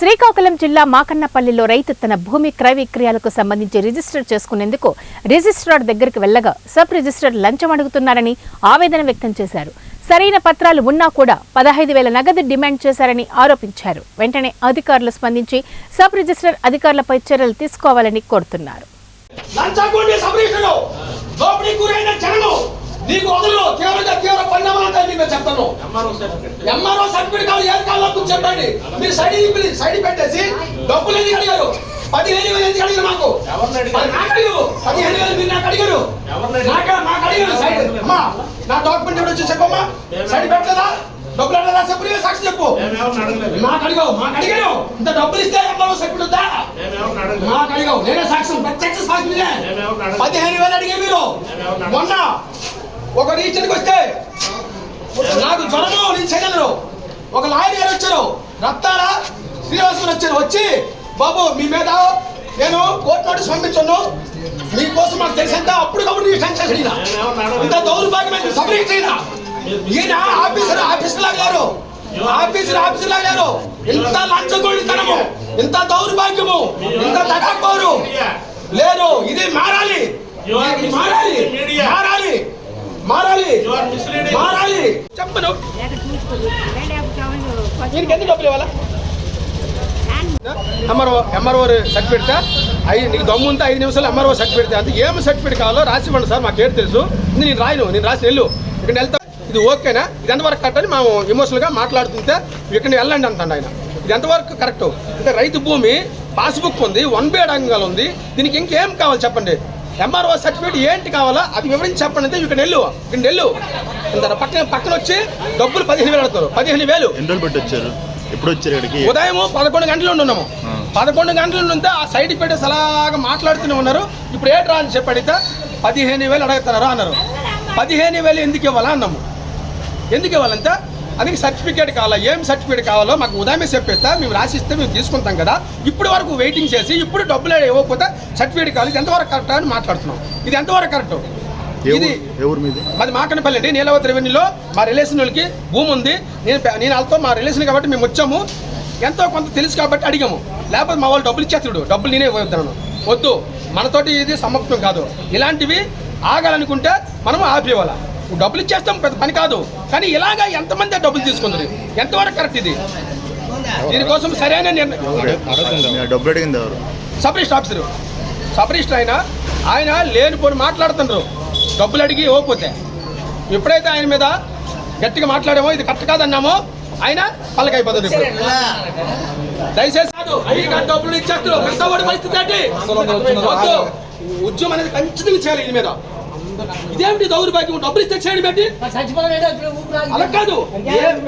శ్రీకాకుళం జిల్లా మాకన్నపల్లిలో రైతు తన భూమి క్రయ విక్రయాలకు సంబంధించి రిజిస్టర్ చేసుకునేందుకు రిజిస్ట్రార్ దగ్గరికి వెళ్లగా సబ్ రిజిస్ట్రార్ లంచం అడుగుతున్నారని ఆవేదన వ్యక్తం చేశారు. సరైన పత్రాలు ఉన్నా కూడా 15,000 నగదు డిమాండ్ చేశారని ఆరోపించారు. వెంటనే అధికారులు స్పందించి సబ్ రిజిస్ట్రార్ అధికారులపై చర్యలు తీసుకోవాలని కోరుతున్నారు. నీకు వదలు తీవ్ర పరిణామాలు మీకు చెప్తాను. ఎంఆర్ఓ సర్టిఫికేట్ కావాలి, ఏది కావాలో చెప్పండి. మీరు సైడ్ పెట్టేసి డబ్బులు ఎందుకు అడిగారు? 15,000 ఎందుకు అడిగారు? మాకు నాకు అడిగారు 15,000 మీరు నాకు అడిగారు. నాకు అడిగారు సైడ్. అమ్మా నా డాక్యుమెంట్ ఎవరు వచ్చి చెప్పమ్మా. సైడ్ పెట్టలేదా? డబ్బులు అడగదా? చెప్పు, సాక్షి చెప్పు. మాకు అడిగారు ఇంత డబ్బులు ఇస్తే ఎంఆర్ఓ సర్టిఫికేట్ వద్దా? మాకు అడిగావు, నేనే సాక్షి, ప్రత్యక్ష సాక్షి. 15,000 అడిగే మీరు. మొన్న ఒక రీచర్కి వస్తే నాకు జ్వరము, నేను చేయగలను. ఒక లాయర్ గారు వచ్చారు, రత్తారా శ్రీనివాసన్ వచ్చారు. వచ్చి బాబు మీ మీద నేను కోర్టు నోటీస్ పంపించాను, మీకోసం మాకు తెలిసంత అప్పటికప్పుడు ఇంత దౌర్భాగ్యమైన సపరేట్ అయినా ఈయన ఆఫీసర్ లాగారు. ఇంత లంచగొండితనము, ఇంత దౌర్భాగ్యము, ఇంత దగాకోరు లేదు. ఇది మారాలి. చెప్పను ఎందుకు డబ్బులు ఇవ్వాలా? ఎంఆర్ఓ సర్టిఫికేట్ నీకు దమ్ము ఉంటే 5 నిమిషాలు ఎంఆర్ఓ సర్టిఫికేట్ అంతే. ఏం సర్టిఫికేట్ కావాలో రాసి ఇవ్వండి సార్, మాకు ఏడు తెలుసు. నేను రాసి వెళ్ళు, ఇక్కడ వెళ్తా. ఇది ఓకేనా? ఇది ఎంతవరకు కరెక్ట్ అని మేము ఎమోషనల్గా మాట్లాడుతుంటే ఇక్కడ వెళ్ళండి అంటాడు ఆయన. ఇది ఎంతవరకు కరెక్ట్ అంటే రైతు భూమి పాస్బుక్ ఉంది, 1B అడంగాలు ఉంది, దీనికి ఇంకేం కావాలి చెప్పండి? ఎంఆర్ఓ సర్టిఫికేట్ ఏంటి కావాలా అది వివరించి చెప్పండి అంటే ఇక్కడ వెళ్ళు. పక్కన వచ్చి డబ్బులు 15,000 అడుగుతారు. 15,000 ఎన్ని రోజులు పెట్టి వచ్చారు? ఎప్పుడు వచ్చారు ఇక్కడికి? ఉదయం 11 గంటలు ఉన్నాము. 11 గంటల నుండి ఆ సైడ్ పెట్టేసి అలాగా మాట్లాడుతూనే ఉన్నారు. ఇప్పుడు ఏట్రా అని చెప్పి అడిగితే 15,000 అడుగుతున్నారు అన్నారు. 15,000 ఎందుకు ఇవ్వాలా అన్నాము. ఎందుకు ఇవ్వాలంటే అది సర్టిఫికేట్ కావాలా? ఏం సర్టిఫికేట్ కావాలో మాకు ఉదయమే చెప్పేస్తే మేము రాసిస్తే మేము తీసుకుంటాం కదా. ఇప్పుడు వరకు వెయిటింగ్ చేసి ఇప్పుడు డబ్బులు ఇవ్వకపోతే సర్టిఫికేట్ కావాలి. ఇది ఎంతవరకు కరెక్ట్ అని మాట్లాడుతున్నాం. ఇది ఎంతవరకు కరెక్ట్? ఇది మాది మాకన్నపల్లి అండి. నీలవతి రెవెన్యూలో మా రిలేషన్ వాళ్ళకి భూమి ఉంది. నేను వాళ్ళతో మా రిలేషన్ కాబట్టి మేము వచ్చాము. ఎంతో కొంత తెలుసు కాబట్టి అడిగాము. లేకపోతే మా వాళ్ళు డబ్బులు ఇచ్చేస్తాడు. డబ్బులు నేనే ఇవ్వద్దాను. వద్దు, మనతోటి ఇది సమాప్తం కాదు. ఇలాంటివి ఆగాలనుకుంటే మనం ఆపేవాళ్ళ. డబ్బులు ఇచ్చేస్తాం, పెద్ద పని కాదు. కానీ ఇలాగా ఎంతమంది డబ్బులు తీసుకుంటారు? ఎంతవరకు కరెక్ట్ ఇది? దీనికోసం సరైన డబ్బులు అడిగింది ఎవరు? Sub register officer. Sub register ఆయన లేనిపోని మాట్లాడుతున్నారు. డబ్బులు అడిగి ఇవ్వకపోతే ఎప్పుడైతే ఆయన మీద గట్టిగా మాట్లాడామో ఇది కరెక్ట్ కాదన్నామో ఆయన పల్లకైపోతుంది. దయచేసి డబ్బులు ఇచ్చేస్తారు. పెద్దవాడి పరిస్థితి ఏంటి? ఉద్యమం అనేది ఖచ్చితంగా చేయాలి. ఇది మీద ఇదేమిటి దౌర్భాగ్యం? డబ్బులు ఇస్తే చేయడం పెట్టి అలా కాదు.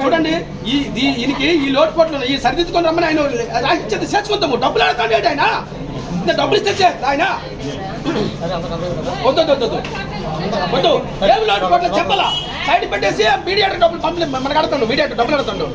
చూడండి, ఈయనకి ఈ లోటుపోట్లు ఈ సరిదిద్దుకొని రమ్మని ఆయన రాసిచ్చేది చేసుకుంటాము. డబ్బులు అడగండి ఆయన. డబ్బులు ఇస్తే ఆయన వద్దు ఏం లోటుపోట్లు చెప్పాలా? సైడ్ పెట్టేసి మీడియాటర్ డబ్బులు పంపలేదు. మనకు అడుగుతాడు, మీడియాటర్ డబ్బులు అడుగుతాడు.